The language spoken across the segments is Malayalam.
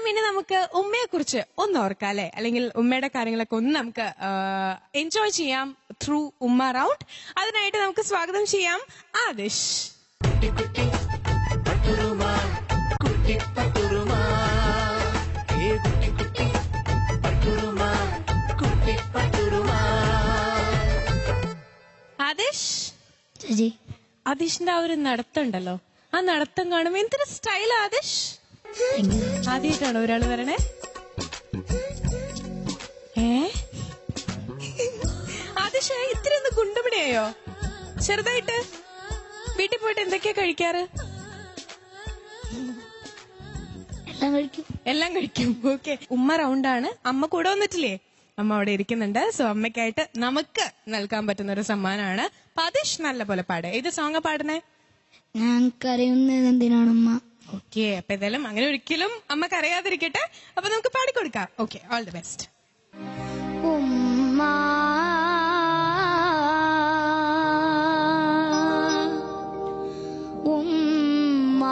എന്തായാലും ഇനി നമുക്ക് ഉമ്മയെ കുറിച്ച് ഒന്ന് ഓർക്കാം അല്ലെ, അല്ലെങ്കിൽ ഉമ്മയുടെ കാര്യങ്ങളൊക്കെ ഒന്ന് നമുക്ക് എൻജോയ് ചെയ്യാം ത്രൂ ഉമ്മ റൗണ്ട്. അതിനായിട്ട് നമുക്ക് സ്വാഗതം ചെയ്യാം ആദിഷ്. ആദിഷ്, ആദിഷിന്റെ ആ ഒരു നടത്തം ഉണ്ടല്ലോ, ആ നടത്തം കാണുമ്പോ എന്തൊരു സ്റ്റൈൽ ആദിഷ്. ആദ്യമായിട്ടാണോ ഒരാള് വരണേ? ആദിഷ് ഇത്തിരി ഗുണ്ടമണിയായോ ചെറുതായിട്ട്? വീട്ടിൽ പോയിട്ട് എന്തൊക്കെയാ കഴിക്കാറ്? എല്ലാം കഴിക്കും. ഓക്കെ, ഉമ്മ റൗണ്ടാണ്. അമ്മ കൂടെ വന്നിട്ടില്ലേ? അമ്മ അവിടെ ഇരിക്കുന്നുണ്ട്. സോ അമ്മയ്ക്കായിട്ട് നമുക്ക് നൽകാൻ പറ്റുന്ന ഒരു സമ്മാനമാണ്. ആദിഷ് നല്ല പോലെ പാട്. ഏത് സോങ്ങാ പാടുന്നേ? ഞാൻ കരയുന്നത് എന്തിനാണമ്മ. ഓക്കെ, അപ്പൊ ഏതായാലും അങ്ങനെ ഒരിക്കലും അമ്മ കരയാതിരിക്കട്ടെ. അപ്പൊ നമുക്ക് പാടിക്കൊടുക്കാം. Okay, all the best. ഉമ്മ ഉമ്മ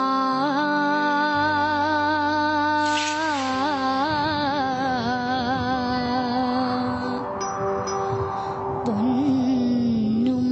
പൊന്നും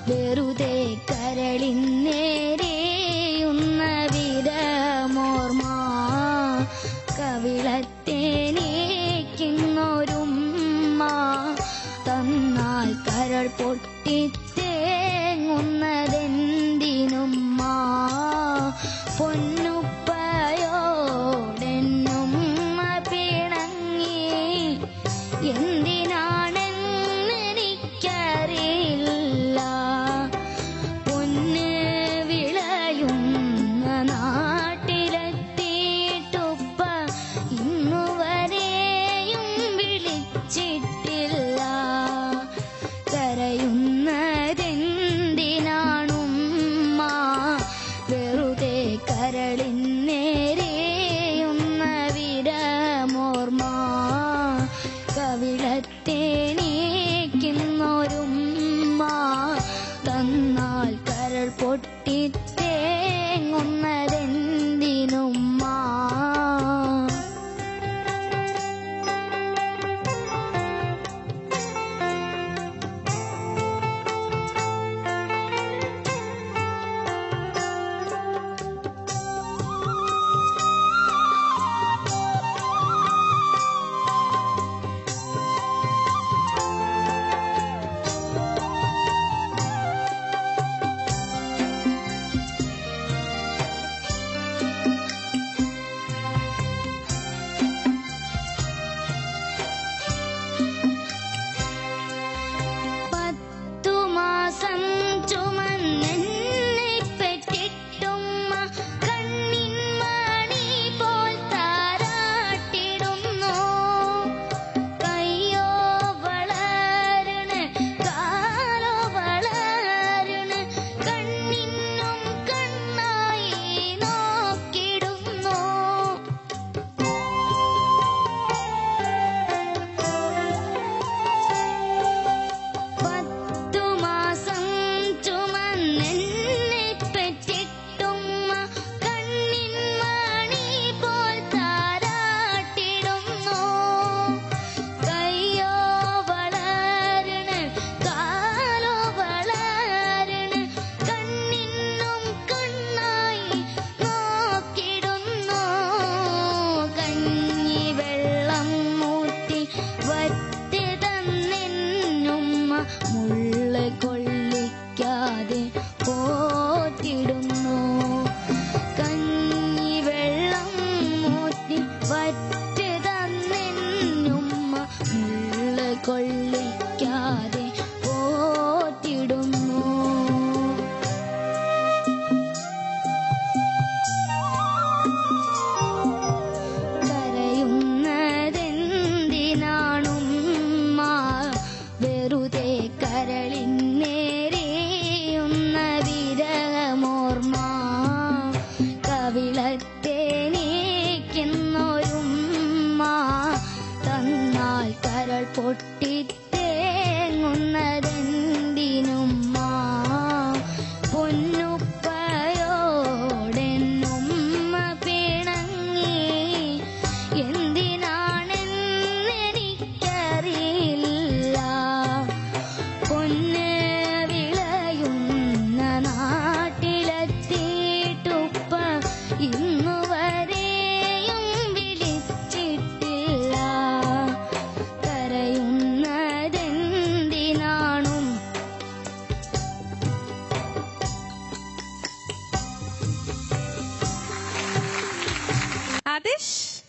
വെറുതെ കരളിന്നേരെയുന്ന വിരമോർമ്മ കവിളത്തേനേക്കുന്നൊരുമ്മ തന്നാൽ കരൾ പൊട്ടിത്തേങ്ങുന്നതെന്തിനുമ്മ പൊന്നുപ്പയോടെന്നുമ്മ പിണങ്ങി എന്തിനാണെന്നെനിക്കറിയില്ല പൊന്ന് വിളയുന്ന നാട്ടിലെത്തിയിട്ടുപ്പ ഇന്നുവരെയും വിളിച്ചിട്ടില്ല കരയുന്നതെന്തിനാണുമ്മ വെറുതെ കരൾ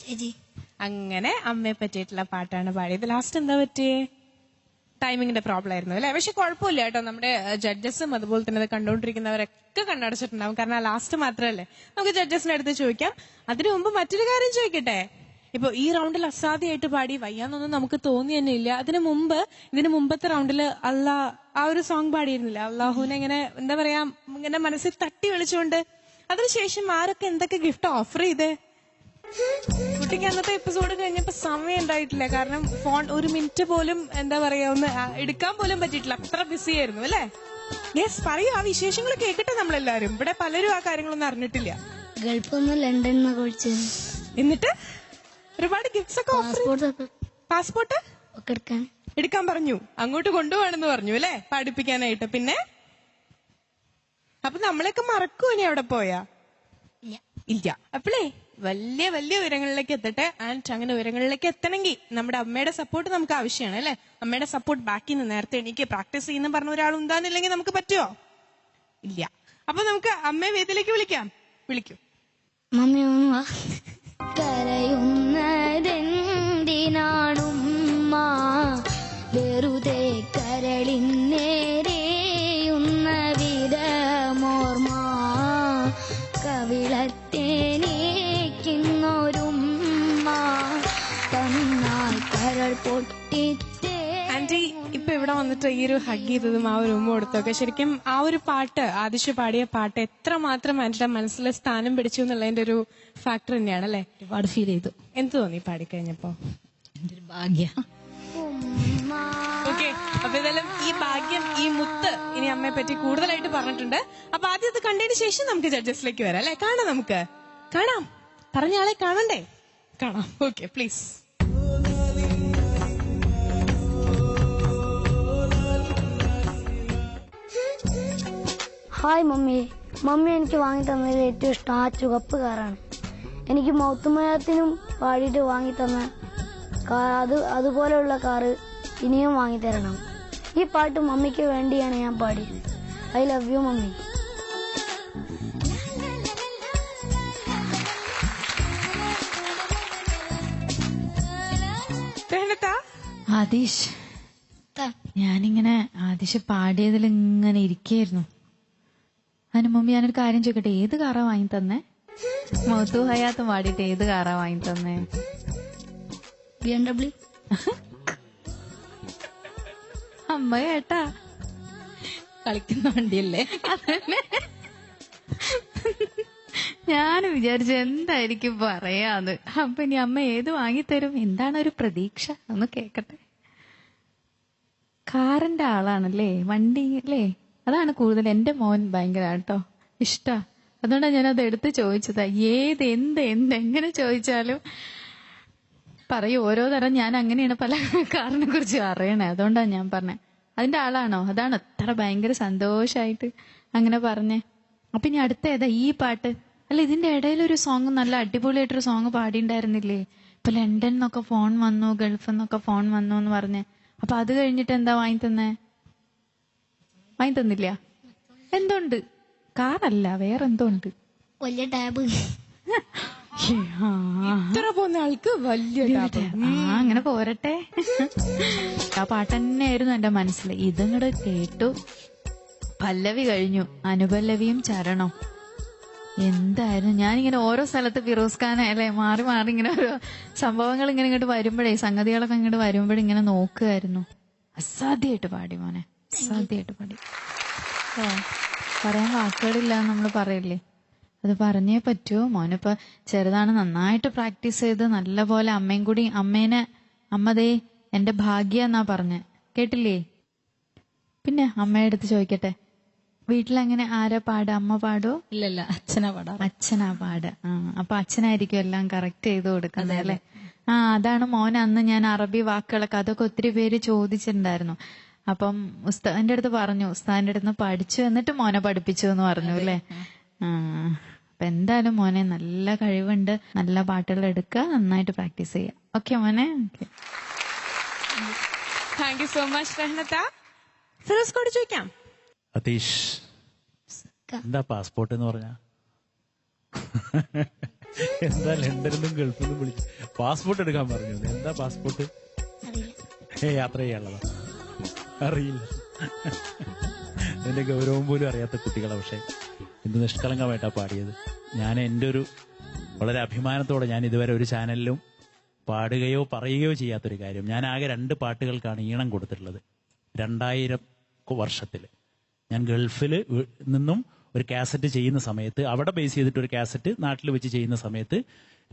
ചേച്ചി. അങ്ങനെ അമ്മയെ പറ്റിയിട്ടുള്ള പാട്ടാണ് പാടിയത്. ലാസ്റ്റ് എന്താ പറ്റിയേ? ടൈമിങ്ങിന്റെ പ്രോബ്ലം ആയിരുന്നു അല്ലെ? പക്ഷെ കുഴപ്പമില്ല കേട്ടോ. നമ്മുടെ ജഡ്ജസും അതുപോലെ തന്നെ അത് കണ്ടുകൊണ്ടിരിക്കുന്നവരൊക്കെ കണ്ണടച്ചിട്ടുണ്ടാവും. കാരണം ലാസ്റ്റ് മാത്രമല്ലേ. നമുക്ക് ജഡ്ജസിന്റെ അടുത്ത് ചോദിക്കാം. അതിനു മുമ്പ് മറ്റൊരു കാര്യം ചോദിക്കട്ടെ. ഇപ്പൊ ഈ റൗണ്ടിൽ അസാധ്യമായിട്ട് പാടി വയ്യാന്നൊന്നും നമുക്ക് തോന്നി തന്നെ ഇല്ല. ഇതിന് മുമ്പത്തെ റൗണ്ടിൽ ആ ഒരു സോങ് പാടിയിരുന്നില്ല, അള്ളാഹുവിനെ ഇങ്ങനെ എന്താ പറയാ, ഇങ്ങനെ മനസ്സിൽ തട്ടി വിളിച്ചുകൊണ്ട്. അതിനുശേഷം ആരൊക്കെ എന്തൊക്കെ ഗിഫ്റ്റ് ഓഫർ ചെയ്തേ? കുട്ടിക്ക് അന്നത്തെ എപ്പിസോഡ് കഴിഞ്ഞപ്പോ സമയം ഉണ്ടായിട്ടില്ല. കാരണം ഫോൺ ഒരു മിനിറ്റ് പോലും എന്താ പറയാ ഒന്ന് എടുക്കാൻ പോലും പറ്റിയിട്ടില്ല. അത്ര ബിസി ആയിരുന്നു അല്ലേ? യെസ്, പറയൂ. ആ വിശേഷങ്ങൾ കേൾക്കട്ടെ നമ്മളെല്ലാരും. ഇവിടെ പലരും ആ കാര്യങ്ങളൊന്നും അറിഞ്ഞിട്ടില്ല. ഗൾഫിൽ നിന്ന് ലണ്ടനിൽ കുഴിച്ച് എന്നിട്ട് ഒരുപാട് ഗിഫ്റ്റ്സ് ഒക്കെ പാസ്പോർട്ട് ഒക്കെ എടുക്കാൻ പറഞ്ഞു. അങ്ങോട്ട് കൊണ്ടുപോകണമെന്ന് പറഞ്ഞു അല്ലെ, പഠിപ്പിക്കാനായിട്ട്. പിന്നെ അപ്പൊ നമ്മളെയൊക്കെ മറക്കൂ ഇനി അവിടെ പോയാ? ഇല്ല. അപ്പോഴേ വലിയ വലിയ ഉയരങ്ങളിലേക്ക് എത്തട്ടെ. ആൻഡ് അങ്ങനെ ഉയരങ്ങളിലേക്ക് എത്തണമെങ്കിൽ നമ്മുടെ അമ്മയുടെ സപ്പോർട്ട് നമുക്ക് ആവശ്യമാണ് അല്ലെ? അമ്മയുടെ സപ്പോർട്ട് ബാക്കിൽ നിന്ന് നേരത്തെ എനിക്ക് പ്രാക്ടീസ് ചെയ്യുന്ന പറഞ്ഞ ഒരാൾ ഉണ്ടാകുന്നില്ലെങ്കിൽ നമുക്ക് പറ്റുമോ? ഇല്ല. അപ്പൊ നമുക്ക് അമ്മയെ വേദിയിലേക്ക് വിളിക്കാം. വിളിക്കൂ. മമ്മി ഒന്ന് കരയുന്നതെന്തിനാണുമ്മ, വെറുതെ കരളിന്നേരെയുന്ന വിരമോർമ്മ, കവിളത്തേനേക്കുന്നൊരുമ്മ തന്നാൽ കരൾ പൊട്ടിത്തേ. ആന്റി ഇപ്പൊ ഇവിടെ വന്നിട്ട് ഈ ഒരു ഹഗ് ചെയ്തതും ആ ഒരു ഉമ്മ കൊടുത്തൊക്കെ ശരിക്കും ആ ഒരു പാട്ട്, ആദിശ പാടിയ പാട്ട് എത്രമാത്രം ആന്റിയുടെ മനസ്സിൽ സ്ഥാനം പിടിച്ചു എന്നുള്ളതിന്റെ ഒരു ഫാക്ടർ തന്നെയാണ് അല്ലെ? ഒരുപാട് ഫീൽ ചെയ്തു. എന്ത് തോന്നി പാടിക്കഴിഞ്ഞപ്പോ? എന്റെ ഒരു ഭാഗ്യ. ഓക്കെ, അപ്പൊ ഇതെല്ലാം ഈ ഭാഗ്യം, ഈ മുത്ത് ഇനി അമ്മയെ പറ്റി കൂടുതലായിട്ട് പറഞ്ഞിട്ടുണ്ട്. അപ്പൊ ആദ്യം ഇത് കണ്ടതിന് ശേഷം നമുക്ക് ജഡ്ജസിലേക്ക് വരാം അല്ലെ? കാണാം, നമുക്ക് കാണാം. പറഞ്ഞ ആളെ കാണണ്ടേ? കാണാം. Okay, please. Hi mummy. Mummy എനിക്ക് വാങ്ങി തന്നതിൽ ഏറ്റവും ഇഷ്ടം ആ ചുവപ്പ് കാറാണ്. എനിക്ക് മൗത്തുമയത്തിനും പാടിയിട്ട് വാങ്ങി തന്ന അതുപോലെയുള്ള കാറ് ഇനിയും വാങ്ങി തരണം. ഈ പാട്ട് മമ്മിക്ക് വേണ്ടിയാണ് ഞാൻ പാടിയത്. I love you mummy. Adish, ഞാനിങ്ങനെ ആദിഷ് പാടിയതിൽ ഇങ്ങനെ ഇരിക്കായിരുന്നു. അതിന് മുമ്പ് ഞാനൊരു കാര്യം ചോദിക്കട്ടെ, ഏത് കാറാ വാങ്ങി തന്നെ? മൗത്തു ഹയാത്ത് പാടിയിട്ട് ഏത് കാറാ വാങ്ങി തന്നെ? BMW. അമ്മ കേട്ടാ, കളിക്കുന്ന വണ്ടിയല്ലേ? ഞാൻ വിചാരിച്ചു എന്തായിരിക്കും പറയാന്ന്. അപ്പൊ ഇനി അമ്മ ഏത് വാങ്ങിത്തരും? എന്താണ് ഒരു പ്രതീക്ഷ? ഒന്ന് കേക്കട്ടെ. കാറിന്റെ ആളാണല്ലേ, വണ്ടി അല്ലേ? അതാണ് കൂടുതൽ എന്റെ മോൻ ഭയങ്കര കേട്ടോ ഇഷ്ടാ. അതുകൊണ്ടാണ് ഞാനത് എടുത്ത് ചോദിച്ചതാ. ഏത് എന്ത് എന്ത് എങ്ങനെ ചോദിച്ചാലും പറയും. ഓരോ തരം ഞാൻ അങ്ങനെയാണ് പല കാറിനെ കുറിച്ച് അറിയണേ. അതുകൊണ്ടാണ് ഞാൻ പറഞ്ഞേ അതിന്റെ ആളാണോ? അതാണ് അത്ര ഭയങ്കര സന്തോഷായിട്ട് അങ്ങനെ പറഞ്ഞേ. അപ്പൊ ഇനി അടുത്ത ഏതാ? ഈ പാട്ട് അല്ല, ഇതിന്റെ ഇടയിലൊരു സോങ്, നല്ല അടിപൊളിയായിട്ടൊരു സോങ് പാടിണ്ടായിരുന്നില്ലേ? ഇപ്പൊ ലണ്ടൻ എന്നൊക്കെ ഫോൺ വന്നു, ഗൾഫിൽ നിന്നൊക്കെ ഫോൺ വന്നു എന്ന് പറഞ്ഞേ. അപ്പൊ അത് കഴിഞ്ഞിട്ട് എന്താ വാങ്ങി തന്നേ? വാങ്ങി തന്നില്ല? എന്തുണ്ട്? കാറല്ല, വേറെന്തോ ഉണ്ട്. വലിയ ടാബ്. ഇത്ര പോകുന്ന ആൾക്ക് വലിയ അങ്ങനെ പോരട്ടെ. ആ പാട്ട് തന്നെയായിരുന്നു എന്റെ മനസ്സിൽ. ഇതിങ്ങോട്ട് കേട്ടു. പല്ലവി കഴിഞ്ഞു, അനുപല്ലവിയും ചരണോ. എന്തായിരുന്നു ഞാനിങ്ങനെ ഓരോ സ്ഥലത്ത് ഫിറോസ് ഖാനല്ലേ മാറി മാറി ഇങ്ങനെ ഓരോ സംഭവങ്ങൾ ഇങ്ങനെ ഇങ്ങോട്ട് വരുമ്പോഴേ, സംഗതികളൊക്കെ ഇങ്ങോട്ട് വരുമ്പോഴിങ്ങനെ നോക്കുമായിരുന്നു. അസാധ്യമായിട്ട് പാടി മോനെ, അസാധ്യമായിട്ട് പാടി. ഓ, പറയാൻ വാക്കുകളില്ല നമ്മൾ പറയില്ലേ, അത് പറഞ്ഞേ പറ്റുമോ. മോനിപ്പോ ചെറുതാണ്, നന്നായിട്ട് പ്രാക്ടീസ് ചെയ്ത് നല്ല പോലെ അമ്മയും കൂടി അമ്മതേ എന്റെ ഭാഗ്യ എന്നാ പറഞ്ഞേ, കേട്ടില്ലേ? പിന്നെ അമ്മയുടെ അടുത്ത് ചോദിക്കട്ടെ, വീട്ടിലങ്ങനെ ആരാ പാടുക? അമ്മ പാടോ? ഇല്ലല്ല, അച്ഛനാ പാടാ. അച്ഛനാ പാടുക. അപ്പൊ അച്ഛനായിരിക്കും എല്ലാം കറക്റ്റ് ചെയ്ത് കൊടുക്കുന്നത് അല്ലെ? അതാണ് മോൻ അന്ന് ഞാൻ അറബി വാക്കുകളൊക്കെ അതൊക്കെ ഒത്തിരി പേര് ചോദിച്ചിട്ടുണ്ടായിരുന്നു. അപ്പം ഉസ്താദിന്റെ അടുത്ത് പറഞ്ഞു, ഉസ്താദിന്റെ അടുത്ത് പഠിച്ചു എന്നിട്ട് മോനെ പഠിപ്പിച്ചു എന്ന് പറഞ്ഞു അല്ലേ? അപ്പൊ എന്തായാലും മോനെ നല്ല കഴിവുണ്ട്, നല്ല പാട്ടുകൾ എടുക്കുക, നന്നായിട്ട് പ്രാക്ടീസ് ചെയ്യുക. ഓക്കെ മോനെ? താങ്ക് യു സോ മച്ച് റഹ്നത്ത. ഫിറോസ് കോട് ചോദിക്കാം. അതീഷ്, എന്താ പാസ്പോർട്ട് എന്ന് പറഞ്ഞ? എന്താ ലണ്ടനിൽ നിന്നും ഗൾഫിൽ നിന്നും വിളിച്ചു പാസ്പോർട്ട് എടുക്കാൻ പറഞ്ഞു. എന്താ പാസ്പോർട്ട്? അറിയില്ല. യാത്ര ചെയ്യാനുള്ളതാ? അറിയില്ല. അതിന്റെ ഗൗരവം പോലും അറിയാത്ത കുട്ടികളെ പക്ഷെ എന്ത് നിഷ്കളങ്കമായിട്ടാ പാടിയത്. ഞാൻ എൻ്റെ ഒരു വളരെ അഭിമാനത്തോടെ ഞാൻ ഇതുവരെ ഒരു ചാനലിലും പാടുകയോ പറയുകയോ ചെയ്യാത്തൊരു കാര്യം. ഞാൻ ആകെ 2 പാട്ടുകൾക്കാണ് ഈണം കൊടുത്തിട്ടുള്ളത്. 2000 വർഷത്തിൽ ഞാൻ ഗൾഫിൽ നിന്നും ഒരു കാസറ്റ് ചെയ്യുന്ന സമയത്ത്, അവിടെ ബേസ് ചെയ്തിട്ട് ഒരു കാസറ്റ് നാട്ടിൽ വെച്ച് ചെയ്യുന്ന സമയത്ത്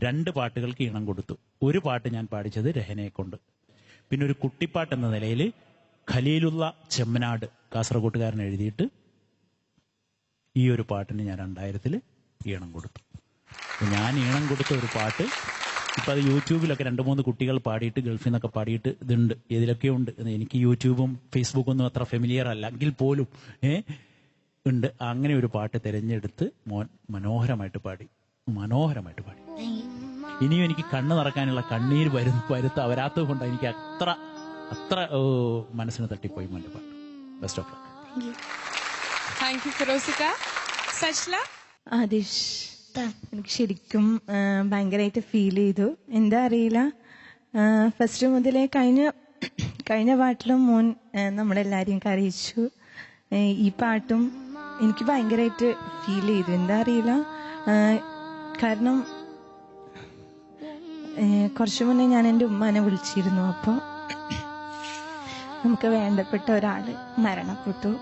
2 പാട്ടുകൾക്ക് ഈണം കൊടുത്തു. ഒരു പാട്ട് ഞാൻ പാടിച്ചത് രഹനയെ കൊണ്ട്. പിന്നെ ഒരു കുട്ടിപ്പാട്ട് എന്ന നിലയിൽ ഖലീലുള്ള ചെമ്മനാട് കാസർഗോട്ടുകാരൻ എഴുതിയിട്ട് ഈ ഒരു പാട്ടിന് ഞാൻ 2000 ഈണം കൊടുത്തു. ഞാൻ ഈണം കൊടുത്ത ഒരു പാട്ട് ഇപ്പം അത് യൂട്യൂബിലൊക്കെ 2-3 കുട്ടികൾ പാടിയിട്ട് ഗൾഫിൽ നിന്നൊക്കെ പാടിയിട്ട് ഇതുണ്ട്. ഏതിലൊക്കെ ഉണ്ട്. എനിക്ക് യൂട്യൂബും ഫേസ്ബുക്കും ഒന്നും അത്ര ഫെമിലിയർ അല്ല എങ്കിൽ പോലും ഉണ്ട്. അങ്ങനെ ഒരു പാട്ട് തിരഞ്ഞെടുത്ത് മോൻ മനോഹരമായിട്ട് പാടി. ഇനിയും എനിക്ക് കണ്ണ് നിറക്കാനുള്ള കണ്ണീര് വരാത്തത് കൊണ്ട് എനിക്ക് അത്ര മനസ്സിന് തട്ടിപ്പോയി മോന്റെ പാട്ട്. Best of luck. Thank you ഫിറോസിക്ക. സജ്ല? ആദിഷ്, എനിക്ക് ശരിക്കും ഭയങ്കരമായിട്ട് ഫീൽ ചെയ്തു. എന്താ അറിയില്ല, ഫസ്റ്റ് മുതലേ കഴിഞ്ഞ പാട്ടിലും മോൻ നമ്മളെല്ലാരെയും കരയിച്ചു. ഈ പാട്ടും എനിക്ക് ഭയങ്കരമായിട്ട് ഫീൽ ചെയ്തു. എന്താ അറിയില്ല, കാരണം കുറച്ചു മുന്നേ ഞാൻ എൻ്റെ ഉമ്മാനെ വിളിച്ചിരുന്നു. അപ്പോൾ നമുക്ക് വേണ്ടപ്പെട്ട ഒരാള് മരണപ്പെട്ടു.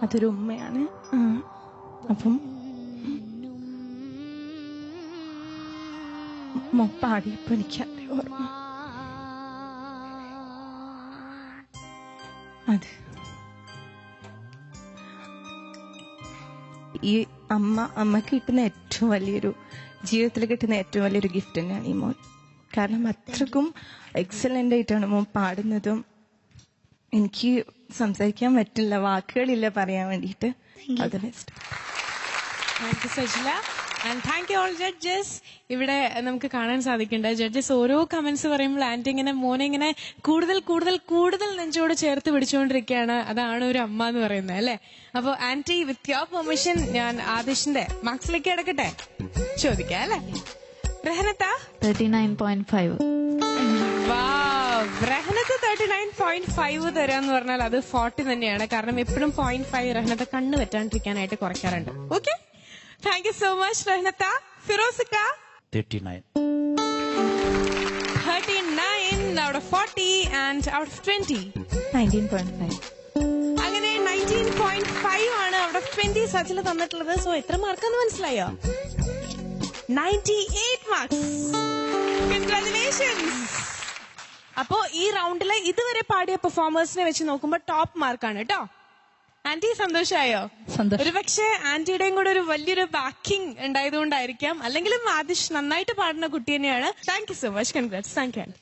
അതൊരു ഉമ്മയാണ്. അപ്പം പാടിയപ്പോ എനിക്ക് അത് ഓർമ്മ. അത് ഈ അമ്മക്ക് കിട്ടുന്ന ഏറ്റവും വലിയൊരു, ജീവിതത്തിൽ കിട്ടുന്ന ഏറ്റവും വലിയൊരു ഗിഫ്റ്റ് തന്നെയാണ് ഈ മോൻ. കാരണം അത്രക്കും എക്സലന്റ് ആയിട്ടാണ് മോൻ പാടുന്നതും. എനിക്ക് സംസാരിക്കാൻ പറ്റില്ല, വാക്കുകളില്ല പറയാൻ വേണ്ടിയിട്ട്. All the best. Thank you Sajla. And thank you all judges. ഇവിടെ നമുക്ക് കാണാൻ സാധിക്കുന്നുണ്ട് ജഡ്ജസ് ഓരോ കമന്റ്സ് പറയുമ്പോൾ ആന്റി ഇങ്ങനെ മോനെ ഇങ്ങനെ കൂടുതൽ കൂടുതൽ കൂടുതൽ നെഞ്ചോട് ചേർത്ത് പിടിച്ചുകൊണ്ടിരിക്കുകയാണ്. അതാണ് ഒരു അമ്മ എന്ന് പറയുന്നത് അല്ലെ. അപ്പൊ ആന്റി, വിത്ത് യുവർ പെർമിഷൻ ഞാൻ ആദിഷിന്റെ മാർക്സിലേക്ക് എടുക്കട്ടെ, ചോദിക്കാം അല്ലെ. റഹനത്ത 39.5. റഹനത്ത് 39.5 തരാന്ന് പറഞ്ഞാൽ അത് 40 തന്നെയാണ്. കാരണം എപ്പോഴും 0.5 റഹനത്തെ കണ്ണ് വെറ്റാണ്ടിരിക്കാനായിട്ട് കുറയ്ക്കാറുണ്ട്. Okay, thank you so much റഹനത്ത. ഫിറോസിക്ക? 39. 39 out of 40 and out of 20. 19.5. അങ്ങനെ 19.5 ആണ് out of 20 സച്ചിൽ തന്നിട്ടുള്ളത്. സോ എത്ര മാർക്കാന്ന് മനസ്സിലായോ? 98 മാർക്സ്. കൺഗ്രാറ്റുലേഷൻസ്. അപ്പോ ഈ റൗണ്ടിലെ ഇതുവരെ പാടിയ പെർഫോമേഴ്സിനെ വെച്ച് നോക്കുമ്പോൾ ടോപ്പ് മാർക്കാണ് കേട്ടോ. ആന്റി സന്തോഷമായോ? ഒരു പക്ഷേ ആന്റിയുടെയും കൂടെ ഒരു വലിയൊരു ബാക്കിംഗ് ഉണ്ടായതുകൊണ്ടായിരിക്കാം. അല്ലെങ്കിലും ആദിഷ് നന്നായിട്ട് പാടുന്ന കുട്ടി തന്നെയാണ്. Thank you so much. Congrats. Thank you aunty.